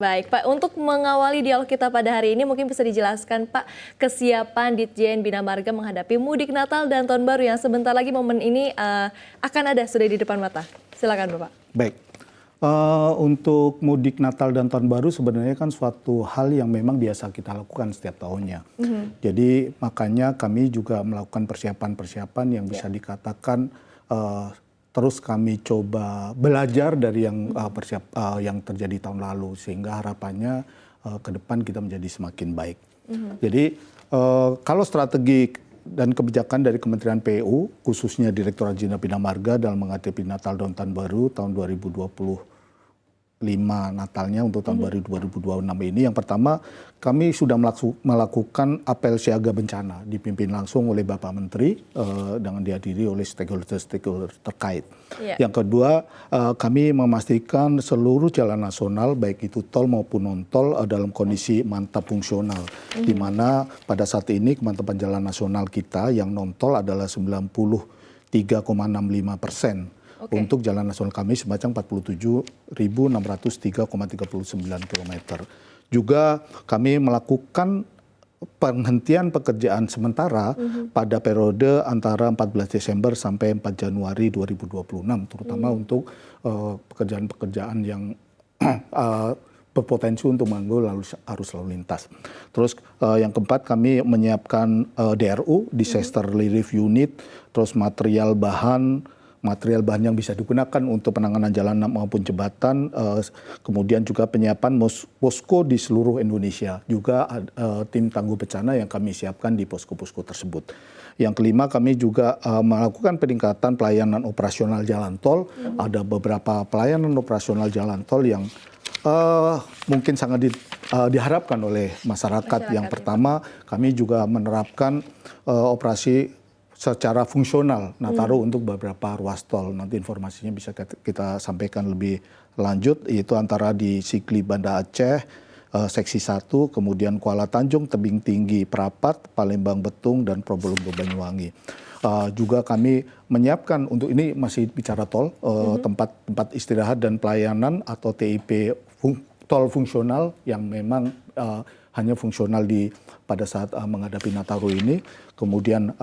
Baik, Pak. Untuk mengawali dialog kita pada hari ini, mungkin bisa dijelaskan, Pak, kesiapan Ditjen Bina Marga menghadapi mudik Natal dan Tahun Baru yang sebentar lagi momen ini akan ada sudah di depan mata. Silakan, Bapak. Baik. Untuk mudik Natal dan Tahun Baru sebenarnya kan suatu hal yang memang biasa kita lakukan setiap tahunnya. Jadi makanya kami juga melakukan persiapan-persiapan yang bisa dikatakan terus kami coba belajar dari yang terjadi tahun lalu sehingga harapannya ke depan kita menjadi semakin baik. Jadi kalau strategi dan kebijakan dari Kementerian PU khususnya Direktorat Jenderal Bina Marga dalam menghadapi Natal dan Tahun Baru tahun 2025 Natalnya untuk tahun 2026 ini, yang pertama kami sudah melakukan apel siaga bencana dipimpin langsung oleh Bapak Menteri dengan dihadiri oleh stakeholder terkait. Yang kedua kami memastikan seluruh jalan nasional baik itu tol maupun non tol dalam kondisi mantap fungsional, di mana pada saat ini kemantapan jalan nasional kita yang non tol adalah 93,65%. Untuk jalan nasional kami sepanjang 47.603,39 km. Juga kami melakukan penghentian pekerjaan sementara pada periode antara 14 Desember sampai 4 Januari 2026, terutama untuk pekerjaan-pekerjaan yang berpotensi untuk mengganggu arus lalu lintas. Terus yang keempat kami menyiapkan DRU, Disaster Relief Unit, terus material bahan yang bisa digunakan untuk penanganan jalan maupun jembatan, kemudian juga penyiapan posko di seluruh Indonesia, juga tim tangguh bencana yang kami siapkan di posko-posko tersebut. Yang kelima kami juga melakukan peningkatan pelayanan operasional jalan tol. Ada beberapa pelayanan operasional jalan tol yang mungkin sangat diharapkan oleh masyarakat. Yang pertama kami juga menerapkan operasi secara fungsional Nataru untuk beberapa ruas tol. Nanti informasinya bisa kita sampaikan lebih lanjut, yaitu antara di Sikli Banda Aceh, Seksi 1, kemudian Kuala Tanjung, Tebing Tinggi, Prapat, Palembang Betung, dan Probolinggo Banyuwangi. Juga kami menyiapkan untuk ini masih bicara tol, tempat istirahat dan pelayanan atau TIP tol fungsional yang memang hanya fungsional pada saat menghadapi Nataru ini. Kemudian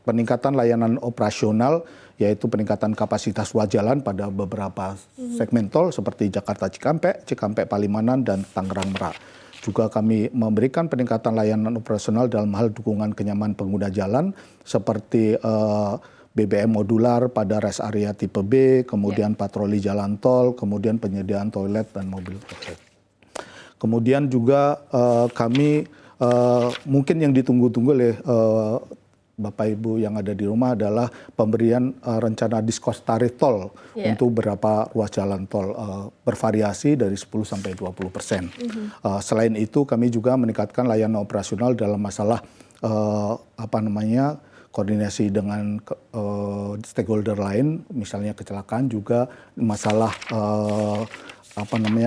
peningkatan layanan operasional, yaitu peningkatan kapasitas ruas jalan pada beberapa segmen tol seperti Jakarta Cikampek, Cikampek Palimanan, dan Tangerang Merak. Juga kami memberikan peningkatan layanan operasional dalam hal dukungan kenyamanan pengguna jalan seperti BBM modular pada rest area tipe B, kemudian patroli jalan tol, kemudian penyediaan toilet dan mobil toilet. Kemudian juga kami mungkin yang ditunggu-tunggu oleh Bapak Ibu yang ada di rumah adalah pemberian rencana diskos tarif tol untuk beberapa ruas jalan tol, bervariasi dari 10 sampai 20%. Selain itu kami juga meningkatkan layanan operasional dalam masalah koordinasi dengan stakeholder lain, misalnya kecelakaan, juga masalah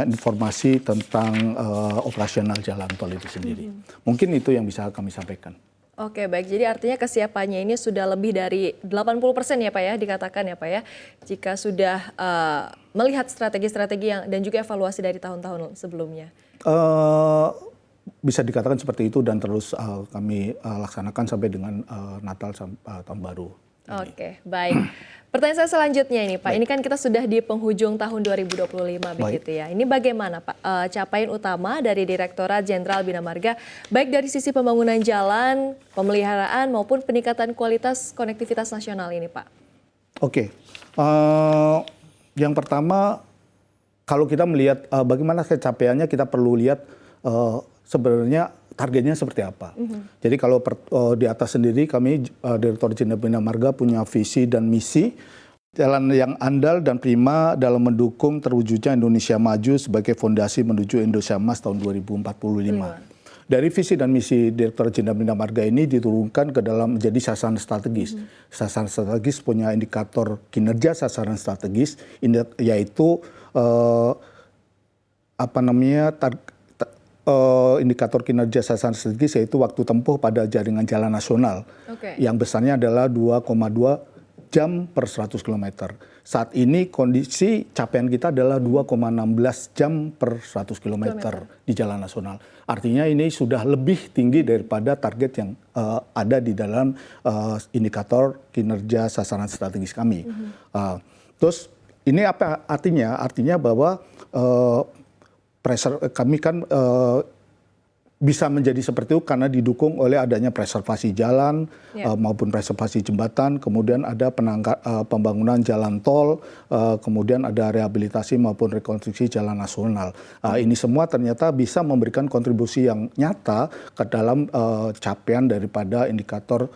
informasi tentang operasional jalan tol itu sendiri. Mungkin itu yang bisa kami sampaikan. Oke, baik. Jadi artinya kesiapannya ini sudah lebih dari 80% ya Pak ya, dikatakan ya Pak ya, jika sudah melihat strategi-strategi dan juga evaluasi dari tahun-tahun sebelumnya. Bisa dikatakan seperti itu dan terus kami laksanakan sampai dengan Natal Tahun Baru. Oke, baik. Pertanyaan saya selanjutnya ini Pak, ini kan kita sudah di penghujung tahun 2025 begitu ya. Ini bagaimana Pak capaian utama dari Direktorat Jenderal Bina Marga baik dari sisi pembangunan jalan, pemeliharaan maupun peningkatan kualitas konektivitas nasional ini Pak? Oke, yang pertama kalau kita melihat bagaimana capaiannya, kita perlu lihat sebenarnya targetnya seperti apa. Jadi kalau di atas sendiri kami Direktorat Jenderal Bina Marga punya visi dan misi jalan yang andal dan prima dalam mendukung terwujudnya Indonesia maju sebagai fondasi menuju Indonesia Emas tahun 2045. Dari visi dan misi Direktorat Jenderal Bina Marga ini diturunkan ke dalam menjadi sasaran strategis. Sasaran strategis punya indikator kinerja sasaran strategis, yaitu indikator kinerja sasaran strategis, yaitu waktu tempuh pada jaringan jalan nasional yang besarnya adalah 2,2 jam per 100 km. Saat ini kondisi capaian kita adalah 2,16 jam per 100 km di jalan nasional. Artinya ini sudah lebih tinggi daripada target yang ada di dalam indikator kinerja sasaran strategis kami. Terus ini apa artinya? Artinya bahwa pressure kami kan bisa menjadi seperti itu karena didukung oleh adanya preservasi jalan maupun preservasi jembatan, kemudian ada pembangunan jalan tol, kemudian ada rehabilitasi maupun rekonstruksi jalan nasional. Ini semua ternyata bisa memberikan kontribusi yang nyata ke dalam capaian daripada indikator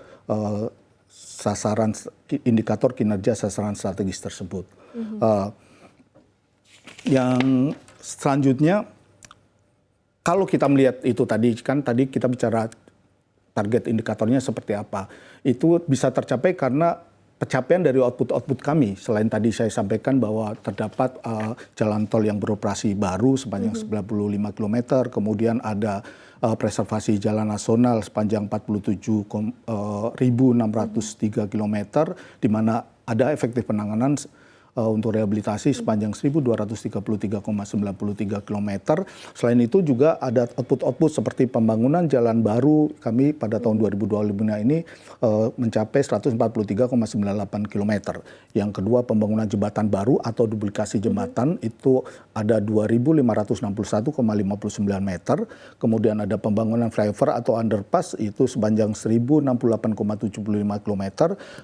indikator kinerja sasaran strategis tersebut. Yang selanjutnya, kalau kita melihat itu tadi kita bicara target indikatornya seperti apa. Itu bisa tercapai karena pencapaian dari output kami. Selain tadi saya sampaikan bahwa terdapat jalan tol yang beroperasi baru sepanjang 95 km, kemudian ada preservasi jalan nasional sepanjang 47.603 km, di mana ada efektif penanganan untuk rehabilitasi sepanjang 1.233,93 km. Selain itu juga ada output seperti pembangunan jalan baru kami pada tahun 2025 ini mencapai 143,98 km. Yang kedua pembangunan jembatan baru atau duplikasi jembatan itu ada 2.561,59 meter. Kemudian ada pembangunan flyover atau underpass itu sepanjang 1.068,75 km.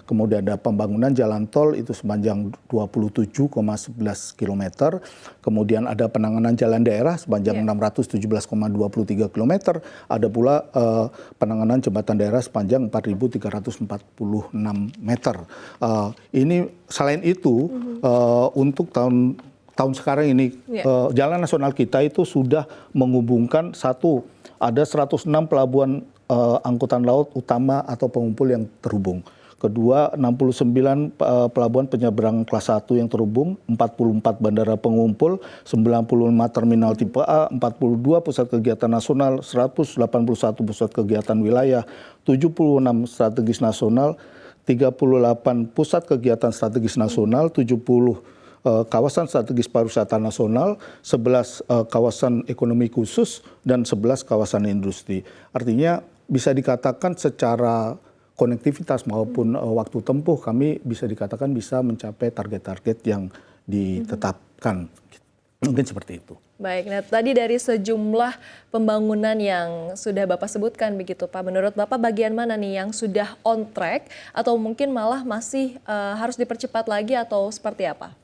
Kemudian ada pembangunan jalan tol itu sepanjang 27,11 km. Kemudian ada penanganan jalan daerah sepanjang 617,23 km. Ada pula penanganan jembatan daerah sepanjang 4.346 meter. Ini selain itu untuk tahun sekarang ini jalan nasional kita itu sudah menghubungkan ada 106 pelabuhan angkutan laut utama atau pengumpul yang terhubung. Kedua, 69 pelabuhan penyeberangan kelas 1 yang terhubung, 44 bandara pengumpul, 95 terminal tipe A, 42 pusat kegiatan nasional, 181 pusat kegiatan wilayah, 76 strategis nasional, 38 pusat kegiatan strategis nasional, 70 kawasan strategis pariwisata nasional, 11 kawasan ekonomi khusus, dan 11 kawasan industri. Artinya bisa dikatakan secara konektivitas maupun waktu tempuh kami bisa dikatakan bisa mencapai target-target yang ditetapkan. Mungkin seperti itu. Baik, nah tadi dari sejumlah pembangunan yang sudah Bapak sebutkan begitu Pak, menurut Bapak bagian mana nih yang sudah on track atau mungkin malah masih harus dipercepat lagi atau seperti apa?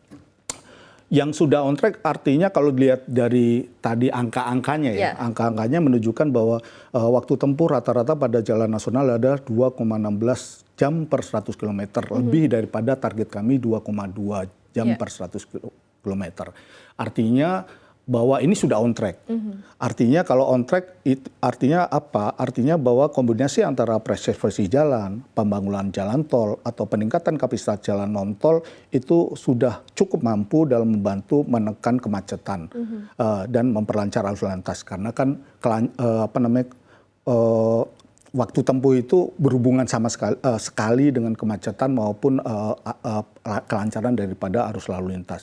Yang sudah on track artinya kalau dilihat dari tadi angka-angkanya angka-angkanya menunjukkan bahwa waktu tempuh rata-rata pada jalan nasional ada 2,16 jam per 100 km, lebih daripada target kami 2,2 jam per 100 km. Artinya bahwa ini sudah on track. Artinya kalau on track artinya apa? Artinya bahwa kombinasi antara preservasi jalan, pembangunan jalan tol atau peningkatan kapasitas jalan non tol itu sudah cukup mampu dalam membantu menekan kemacetan dan memperlancar arus lantas karena kan waktu tempuh itu berhubungan sama sekali dengan kemacetan maupun kelancaran daripada arus lalu lintas.